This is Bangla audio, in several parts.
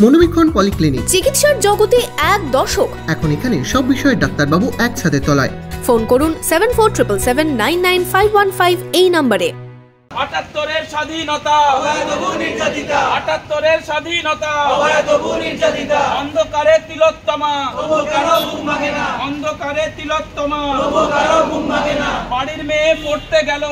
মনোবীক্ষণ পলিক্লিনিক, চিকিৎসার জগতে এক দশক। এখন এখানে সব বিষয়ে ডাক্তারবাবু একসাথে তলায়। ফোন করুন 7477999515 এই নম্বরে। ৭৮-এর স্বাধীনতা অন্ধকারে তিলোত্তমা, বাড়ির মেয়ে পড়তে গেল।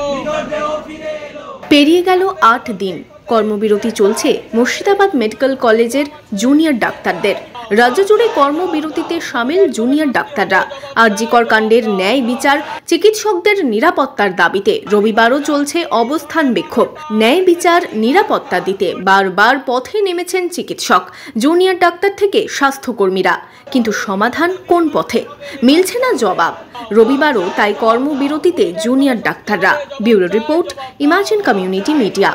পেরিয়ে গেল ৮ দিন। কর্মবিরতি চলছে মুর্শিদাবাদ মেডিকেল কলেজের জুনিয়র ডাক্তারদের। রাজ্য জুড়ে কর্মবিরতিতে সামিল জুনিয়র ডাক্তাররা। আরজিকর কাণ্ডের ন্যায় বিচার, চিকিৎসকদের নিরাপত্তার দাবিতে রবিবারও চলছে অবস্থান বিক্ষোভ। ন্যায় বিচার, নিরাপত্তা দিতে বারবার পথে নেমেছেন চিকিৎসক, জুনিয়র ডাক্তার থেকে স্বাস্থ্যকর্মীরা। কিন্তু সমাধান কোন পথে? মিলছে না জবাব। রবিবারও তাই কর্মবিরতিতে জুনিয়র ডাক্তাররা। Bureau report, Imagine community media.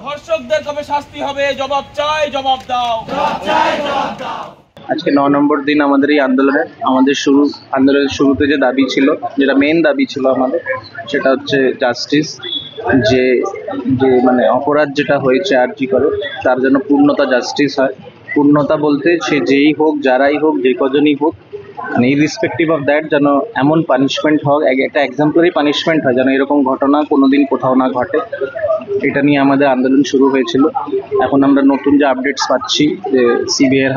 ধর্ষকদের কবে শাস্তি হবে? জবাব চাই, জবাব দাও। আজকে ৯ নম্বর দিন আমাদের এই আন্দোলনের শুরুতে যে দাবি ছিল, যেটা মেন দাবি ছিল আমাদের, সেটা হচ্ছে জাস্টিস। যে মানে অপরাধ যেটা হয়েছে আরজি করে, তার জন্য পূর্ণতা জাস্টিস হয়। পূর্ণতা বলতে সে যেই হোক, যারাই হোক, যে কজনই হোক, মানে ইররিসপেক্টিভ অফ দ্যাট, যেন এমন পানিশমেন্ট হোক, একটা এক্সাম্পলারি পানিশমেন্ট হয়, যেন এরকম ঘটনা কোনোদিন কোথাও না ঘটে। এটা নিয়ে আমাদের আন্দোলন শুরু হয়েছিল। এখন আমরা নতুন যে আপডেটস পাচ্ছি যে সিবিআইয়ের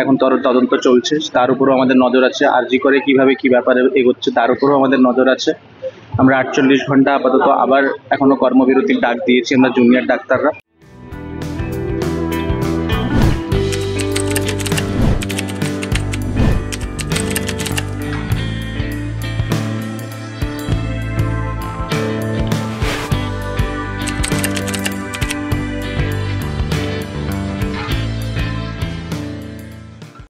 এখন তদন্ত চলছে, তার উপরও আমাদের নজর আছে। আরজি করে কিভাবে কি ব্যাপারে এগোচ্ছে তার উপরও আমাদের নজর আছে। আমরা ৪৮ ঘন্টা আপাতত আবার এখনো কর্মবিরতির ডাক দিয়েছি আমরা জুনিয়র ডাক্তাররা।